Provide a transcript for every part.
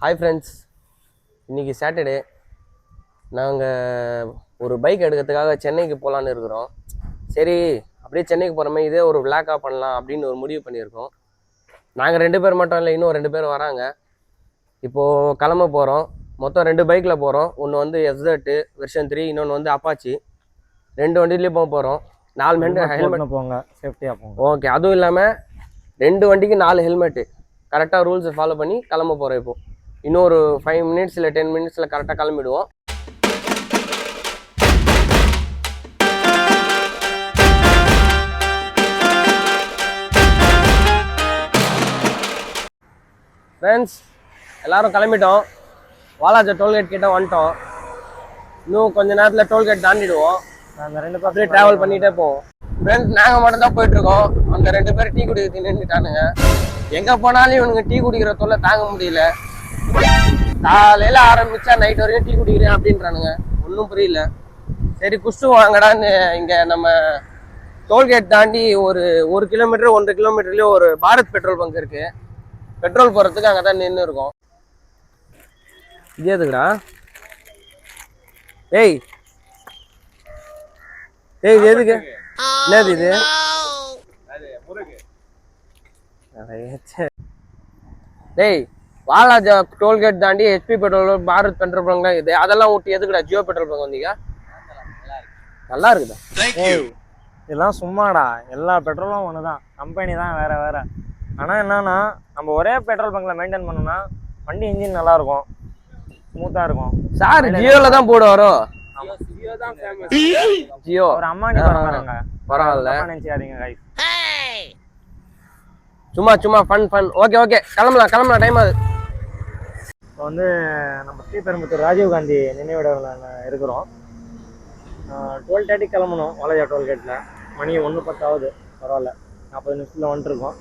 Hi friends, இன்றைக்கி Saturday. நாங்கள் ஒரு பைக் எடுக்கிறதுக்காக சென்னைக்கு போகலான்னு இருக்கிறோம். சரி, அப்படியே சென்னைக்கு போகிற மாதிரி இதே ஒரு விளாக்காக பண்ணலாம் அப்படின்னு ஒரு முடிவு பண்ணியிருக்கோம். நாங்கள் 2 பேர் மட்டும் இல்லை, இன்னும் 2 பேர் வராங்க. இப்போது கிளம்ப போகிறோம். மொத்தம் 2 பைக்கில் போகிறோம். ஒன்று வந்து எஸ்ஸெட்டு வெர்ஷன் 3, இன்னொன்று வந்து அப்பாச்சி. 2 வண்டியிலேயே போக போகிறோம். 4 ஹெல்மெட் போங்க, சேஃப்டியாக போங்க. ஓகே, அதுவும் இல்லாமல் 2 வண்டிக்கு 4 ஹெல்மெட்டு கரெக்டாக ரூல்ஸை ஃபாலோ பண்ணி கிளம்ப போகிறோம். இப்போது இன்னும் ஒரு 5 மினிட்ஸ் இல்லை 10 மினிட்ஸில் கரெக்டாக கிளம்பிடுவோம். ஃப்ரெண்ட்ஸ், எல்லோரும் கிளம்பிட்டோம். வாலாஜா டோல்கேட் கிட்ட வந்துட்டோம். இன்னும் கொஞ்சம் நேரத்தில் டோல்கேட் தாண்டிடுவோம். அந்த 2 அப்படியே ட்ராவல் பண்ணிகிட்டே போவோம். ஃப்ரெண்ட்ஸ், நாங்கள் மட்டும் தான் போயிட்டுருக்கோம். அந்த 2 பேர் டீ குடிக்க நின்றுட்டானுங்க. எங்கே போனாலும் இவனுங்க டீ குடிக்கிற தொல்லை தாங்க முடியல. காலையில் ஆரம்பித்தா நைட் வரைக்கும் டீ குடிக்கிறேன் அப்படின்றானுங்க. ஒன்றும் புரியல. சரி, குஷ்டு வாங்கடான்னு இங்கே நம்ம டோல்கேட் தாண்டி ஒரு கிலோமீட்டர் 1.5 கிலோமீட்டர்லேயே ஒரு பாரத் பெட்ரோல் பங்க் இருக்குது. பெட்ரோல் போகிறதுக்கு அங்கே தான் நின்று இருக்கோம். இது எதுக்குடா? ஏய் இது எதுக்கு? என்னது இது? டேய், வாலாஜா டோல்கேட் தாண்டி HP petrol Bharat petrol bunk தான் இது. அதெல்லாம் விட்டு எதுக்குடா ஜியோ பெட்ரோல் பங்க் வந்தீங்க? நல்லா இருக்குதா? இதெல்லாம் சும்மாடா. எல்லா பெட்ரோலும் ஒன்று தான், கம்பெனி தான் வேற வேற. ஆனால் என்னன்னா, நம்ம ஒரே பெட்ரோல் பங்க்ல மெயின்டைன் பண்ணோம்னா வண்டி இன்ஜின் நல்லா இருக்கும், ஸ்மூத்தாக இருக்கும். சார் ஜியோல தான் போட வரும். ஜியோ ஒரு அம்மானி பாருங்க, பரவாயில்ல, நினைச்சாதீங்க guys. சும்மா ஃபன். ஓகே, கிளம்பலாம், டைம் ஆகுது. இப்போ வந்து நம்ம ஸ்ரீபெரும்புத்தூர் ராஜீவ்காந்தி நினைவிடத்தில் இருக்கிறோம். 12:30 கிளம்பணும் வாலாஜா டோல்கேட்டில். மணி 1:10 ஆகுது. பரவாயில்ல, 40 நிமிஷத்தில் வந்துட்டுருக்கோம்.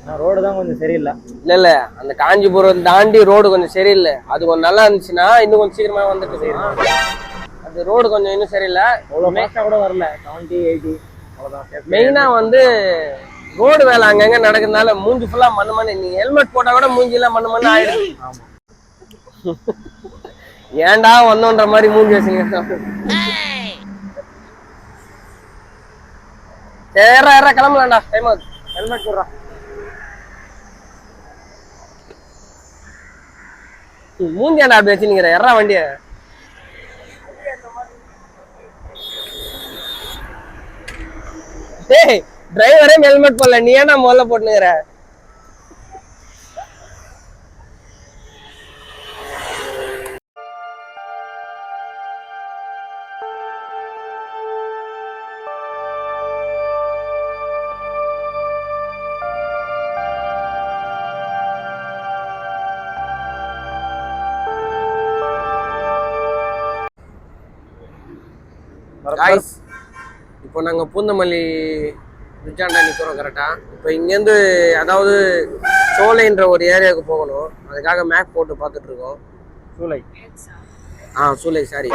ஆனால் ரோடு தான் கொஞ்சம் சரியில்லை. இல்லை, அந்த காஞ்சிபுரம் தாண்டி ரோடு கொஞ்சம் சரியில்லை. அது கொஞ்சம் நல்லா இருந்துச்சுன்னா இன்னும் கொஞ்சம் சீக்கிரமாக வந்துட்டு செய்யணும். அது ரோடு கொஞ்சம் இன்னும் சரியில்லை. அவ்வளோ மேக்ஸாக கூட வரல, 70, 80 அவ்வளோதான். மெயினாக வந்து ரோடு வேலை அங்கங்கே நடக்கிறதுனால மூஞ்சி ஃபுல்லாக மண்ணு. நீங்கள் ஹெல்மெட் போட்டால் கூட மூஞ்சிலாம் மண்ணு ஆயிடும். ஆமாம், ஏன்டா வந்தோன்ற மாதிரி மூஞ்சி வச்சுங்க. சரி, கிளம்பலாம்டா, டைம் ஆகுது. ஹெல்மெட் போடுறான். மூஞ்சி ஏன்டா அப்படி வச்சுருக்கிற? எறா வண்டிய. டேய், டிரைவரே ஹெல்மெட் போடல, நீ ஏன்னா முதல்ல போட்டுனுங்கிற? காய்ஸ், இப்போ நாங்கள் பூந்தமல்லி பிரிட்ஜாண்டா நிற்கிறோம் கரெக்டாக. இப்போ இங்கேருந்து அதாவது சோலைன்ற ஒரு ஏரியாவுக்கு போகணும். அதுக்காக மேப் போட்டு பார்த்துட்ருக்கோம். சூலை சாரி.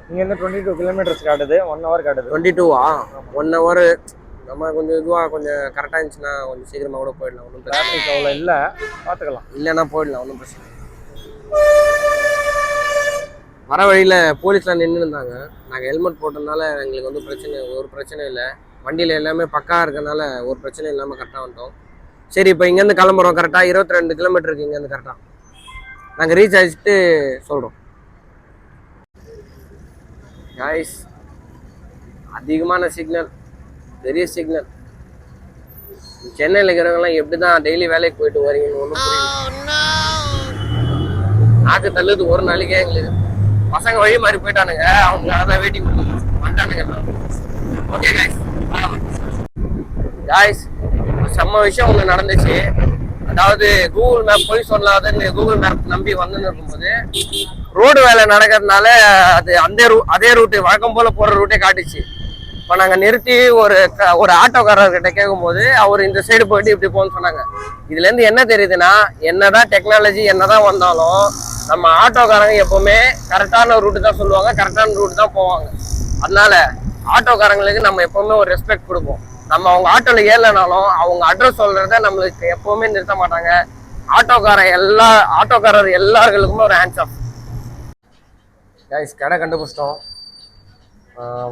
இங்கேருந்து 22 கிலோமீட்டர்ஸ் காட்டுது. 1 hour காட்டுது. 22வா? 1 hour. நம்ம கொஞ்சம் இதுவாக கொஞ்சம் கரெக்டாக இருந்துச்சுன்னா கொஞ்சம் சீக்கிரமாக கூட போயிடலாம். ஒன்றும் பிரச்சனை அவ்வளோ இல்லை, பார்த்துக்கலாம். இல்லைன்னா போயிடலாம், ஒன்றும் பிரச்சனை இல்லை. வர வழியில் போலீஸ்லாம் நின்று இருந்தாங்க. நாங்கள் ஹெல்மெட் போட்டதுனால எங்களுக்கு வந்து ஒரு பிரச்சனை இல்லை. வண்டியில் எல்லாமே பக்கா இருக்கிறதுனால ஒரு பிரச்சனை இல்லாமல் கரெக்டாக வந்துட்டோம். சரி, இப்போ இங்கேருந்து கிளம்புறோம். கரெக்டாக 22 கிலோமீட்டருக்கு இங்கேருந்து கரெக்டாக நாங்கள் ரீச் ஆகிட்டு சொல்கிறோம். காய்ஸ், அதிகமான சிக்னல், பெரிய சிக்னல். சென்னையில் இருக்கிறவங்களாம் எப்படி தான் டெய்லி வேலைக்கு போயிட்டு வரீங்கன்னு ஒன்றும் புரியல. நாக்கு தள்ளுது ஒரு நாளைக்கே எங்களுக்கு. பசங்க வழி மாதிரி போயிட்டானுங்க, அவங்க அதான் வெயிட்டிங் பண்ணிட்டானுங்க. ஓகே காய்ஸ், செம்ம விஷயம் ஒன்று நடந்துச்சு. அதாவது கூகுள் மேப் போய் சொல்லாதுன்னு கூகுள் மேப் நம்பி வந்துன்னு இருக்கும்போது ரோடு வேலை நடக்கிறதுனால அது அதே ரூட்டு வழக்கம் போல போகிற ரூட்டே காட்டுச்சு. இப்போ நாங்கள் நிறுத்தி ஒரு ஆட்டோக்காரர்கிட்ட கேட்கும்போது அவர் இந்த சைடு போயிட்டு இப்படி போகணும்னு சொன்னாங்க. இதுலேருந்து என்ன தெரியுதுன்னா, என்னதான் டெக்னாலஜி என்னதான் வந்தாலும் நம்ம ஆட்டோக்காரங்க எப்பவுமே கரெக்டான ரூட்டு தான் சொல்லுவாங்க, கரெக்டான ரூட்டு தான் போவாங்க. அதனால ஆட்டோக்காரங்களுக்கு நம்ம எப்பவுமே ஒரு ரெஸ்பெக்ட் கொடுப்போம். நம்ம அவங்க ஆட்டோவில் ஏறலைனாலும் அவங்க அட்ரஸ் சொல்றத நம்மளுக்கு எப்பவுமே நிறுத்த மாட்டாங்க. ஆட்டோக்காரர் எல்லார்களுக்குமே ஒரு ஹேண்ட்ஸ் ஆஃப். கைஸ் கடை கண்டுபிடிச்சிட்டோம்.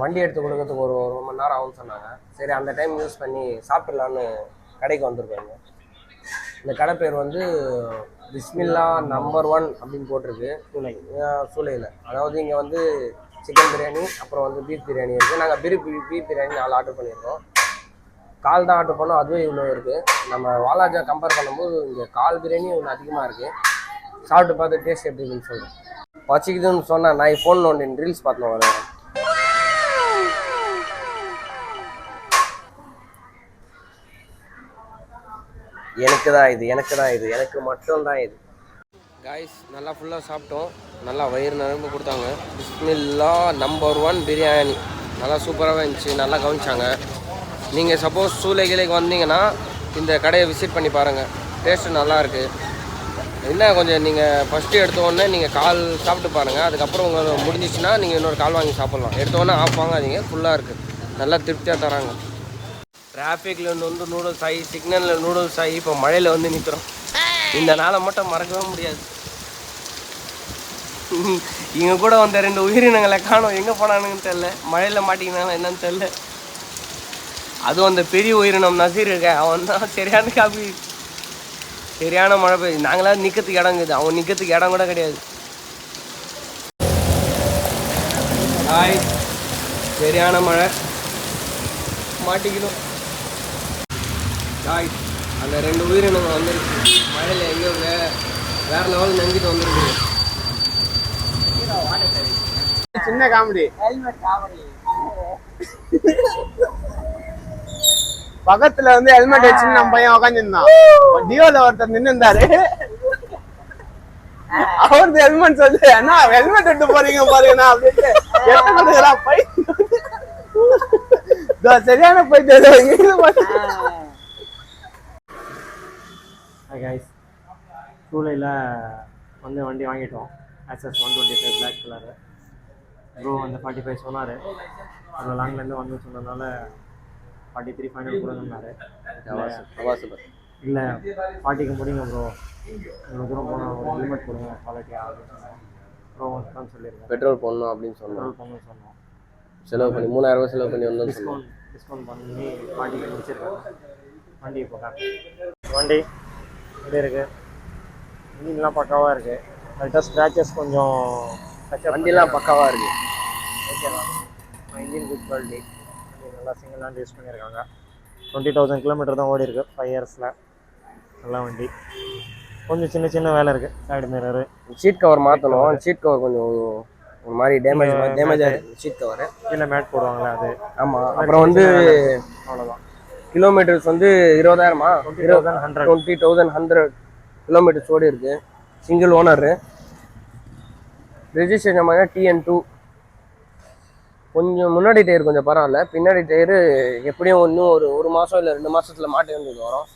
வண்டி எடுத்து கொடுக்கறதுக்கு ஒரு 1 மணி நேரம் ஆகும்னு சொன்னாங்க. சரி அந்த டைம் யூஸ் பண்ணி சாப்பிட்லான்னு கடைக்கு வந்திருக்காங்க. இந்த கடை பேர் வந்து பிஸ்மில்லா நம்பர் 1 அப்படின்னு போட்டிருக்கு சூளையில். அதாவது இங்கே வந்து சிக்கன் பிரியாணி, அப்புறம் வந்து பீஃப் பிரியாணி இருக்குது. நாங்கள் பீஃப் பிரியாணி 4 ஆர்டர் பண்ணியிருக்கோம். கால் தான் ஆர்டர் பண்ணோம், அதுவே இவ்வளோ இருக்குது. நம்ம வாலாஜா கம்பேர் பண்ணும்போது இங்கே கால் பிரியாணி இவ்வளோ அதிகமாக இருக்குது. சாப்பிட்டு பார்த்து டேஸ்ட் எப்படி இருக்குன்னு சொல்கிறேன். பச்சிக்குதுன்னு சொன்னால் நான் ஃபோன் நோண்டின் ரீல்ஸ் பார்த்தோம் வரேன். எனக்கு மட்டும்தான் இது. காய்ஸ் நல்லா ஃபுல்லாக சாப்பிட்டோம். நல்லா வயிறு நிரம்பு கொடுத்தாங்க. பிஸ்மில்லா நம்பர் 1 பிரியாணி நல்லா சூப்பராகவே இருந்துச்சு. நல்லா கவனிச்சாங்க. நீங்கள் சப்போஸ் சூளைக்கு வந்தீங்கன்னா இந்த கடையை விசிட் பண்ணி பாருங்கள். டேஸ்ட்டு நல்லாயிருக்கு. என்ன கொஞ்சம் நீங்கள் ஃபஸ்ட்டு எடுத்தோடனே நீங்கள் கால் சாப்பிட்டு பாருங்கள். அதுக்கப்புறம் உங்களுக்கு முடிஞ்சிச்சுன்னா நீங்கள் இன்னொரு கால் வாங்கி சாப்பிட்லாம். எடுத்தோடனே ஆஃப் வாங்காதீங்க, ஃபுல்லாக இருக்குது. நல்லா திருப்தியாக தராங்க. டிராஃபிக்கில் வந்து நூடுல்ஸ் ஆகி, சிக்னலில் நூடுல்ஸ் ஆகி, இப்போ மழையில் வந்து நிற்கிறோம். இந்த நாளை மட்டும் மறக்கவே முடியாது. இங்கே கூட வந்த 2 உயிரினங்களை காணோம், எங்கே போனானுங்கன்னு தெரில. மழையில் மாட்டிக்கினாலும் என்னன்னு தெரில. அதுவும் அந்த பெரிய உயிரினம் நசீர் இருக்க, அவன் தான் சரியான காப்பி. சரியான மழை பெய்யுது. நாங்களாம் நிற்கிறதுக்கு இடம் இருக்குது, அவன் நிற்கிறதுக்கு இடம் கூட கிடையாது. சரியான மழை, மாட்டிக்கணும். அந்த 2 உயிரினங்கள் வந்துருக்கு மழையில். எங்கேயோ வேற லெவல் நெஞ்சிட்டு வந்துருக்கு. சின்ன காமெடி. பக்கத்துல வந்து ஹெல்மெட் வச்சு நம்ம பையன் உட்காந்துருந்தான். டியோல ஒருத்தர் நின்று இருந்தாரு. அவருக்கு ஹெல்மெட் சொல்லு, அண்ணா ஹெல்மெட் எடுத்து போறீங்க பாருங்கண்ணா அப்படின்ட்டு சரியான போயிட்டு. சூளையில் வந்து வண்டி வாங்கிட்டோம். SS 125 black colour. ப்ரோ வந்து 45 சொன்னார். அவ்வளோ லாங்லேருந்து வந்து சொன்னதுனால 43 ஃபைனல் கொடுங்கன்னாரு. இல்லை 40க்கு முடிங்க ப்ரோ, இவ்வளோ தூரம் போனால் ஒரு ஹெல்மெட் கொடுங்க குவாலிட்டியாக அப்படின்னு சொன்னோம். ப்ரோ தான் சொல்லியிருக்கோம் பெட்ரோல் போடணும் அப்படின்னு சொன்னோம். செலவு பண்ணி 3000 ரூபா செலவு பண்ணி வந்து டிஸ்கவுண்ட் பண்ணி 40க்கு முடிச்சிருக்கேன். வண்டி இப்போ வண்டி எப்படி இருக்குது? இன்ஜின்லாம் பக்காவாக இருக்குது. கரெக்டாக ஸ்க்ராச்சஸ் கொஞ்சம் வண்டிலாம் பக்காவாக இருக்குது. ஓகேவா? Engine good quality. நல்லா சிங்கிள் ஹேண்ட் யூஸ் பண்ணியிருக்காங்க. 20,000 கிலோமீட்டர் தான் ஓடி இருக்குது 5 இயர்ஸில். நல்லா வண்டி. கொஞ்சம் சின்ன சின்ன வேலை இருக்குது. சைடு மிரரு, சீட் கவர் மாற்றணும். சீட் கவர் கொஞ்சம் ஒரு மாதிரி டேமேஜ் ஆகிருக்கு. சீட் கவர் கீழே மேட் போடுவாங்களே அது. ஆமாம். அப்புறம் வந்து அவ்வளோதான். கிலோமீட்டர்ஸ் வந்து 20,000மா? 20,100 கிலோமீட்டர்ஸ் ஓடி இருக்குது. Single owner. ரெஜிஸ்ட்ரேஷன் மாதிரி TN2. கொஞ்சம் முன்னாடி டயர் கொஞ்சம் பரவாயில்ல, பின்னாடி டயரு எப்படியும் இன்னும் ஒரு மாதம் இல்லை 2 மாதத்தில் மாட்டி வந்து வரும்.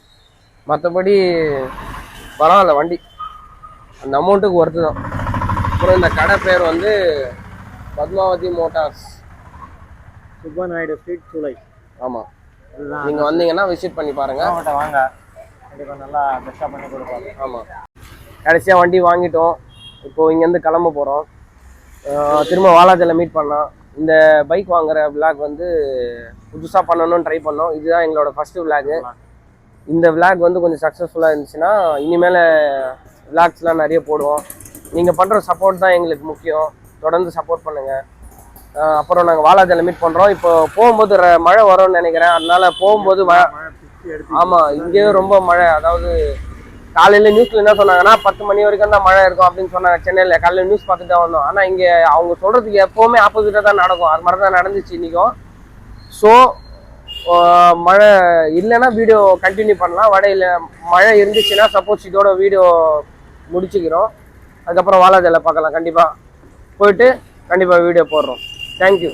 மற்றபடி பரவாயில்ல வண்டி, அந்த அமௌண்ட்டுக்கு ஒர்த்து தான். அப்புறம் இந்த கடை பேர் வந்து பத்மாவதி மோட்டார்ஸ், சுப்பநாயுடு ஸ்ட்ரீட், சூளை. ஆமாம், நீங்கள் வந்தீங்கன்னா விசிட் பண்ணி பாருங்கள். வாங்க, கண்டிப்பாக நல்லா பெஸ்ட்டாக பண்ணி கொடுப்பாங்க. ஆமாம். கடைசியாக வண்டி வாங்கிட்டோம். இப்போது இங்கேருந்து கிளம்ப போகிறோம். திரும்ப வாலாஜில் மீட் பண்ணலாம். இந்த பைக் வாங்குற விளாக் வந்து புதுசாக பண்ணணும்னு ட்ரை பண்ணோம். இதுதான் எங்களோட ஃபஸ்ட்டு விளாகு. இந்த விளாக் வந்து கொஞ்சம் சக்ஸஸ்ஃபுல்லாக இருந்துச்சுன்னா இனிமேல் விளாக்ஸ்லாம் நிறைய போடுவோம். நீங்கள் பண்ணுற சப்போர்ட் தான் எங்களுக்கு முக்கியம். தொடர்ந்து சப்போர்ட் பண்ணுங்கள். அப்புறம் நாங்கள் வாலாஜில் மீட் பண்ணுறோம். இப்போ போகும்போது மழை வரும்னு நினைக்கிறேன். அதனால் போகும்போது ஆமாம், இங்கேயும் ரொம்ப மழை. அதாவது காலையில் நியூஸில் என்ன சொன்னாங்கன்னா 10 மணி வரைக்கும் தான் மழை இருக்கும் அப்படின்னு சொன்னாங்க சென்னையில். காலையில் நியூஸ் பார்த்துட்டு தான் வந்தோம். ஆனால் இங்கே அவங்க சொல்கிறதுக்கு எப்போவுமே ஆப்போசிட்டாக தான் நடக்கும். அது மாதிரி தான் நடந்துச்சு இன்றைக்கும். ஸோ மழை இல்லைன்னா வீடியோ கண்டினியூ பண்ணலாம். மழை இருந்துச்சுன்னா சப்போஸ் இதோட வீடியோ முடிச்சுக்கிறோம். அதுக்கப்புறம் வாலாஜில் பார்க்கலாம். கண்டிப்பாக போயிட்டு கண்டிப்பாக வீடியோ போடுறோம். தேங்க்யூ.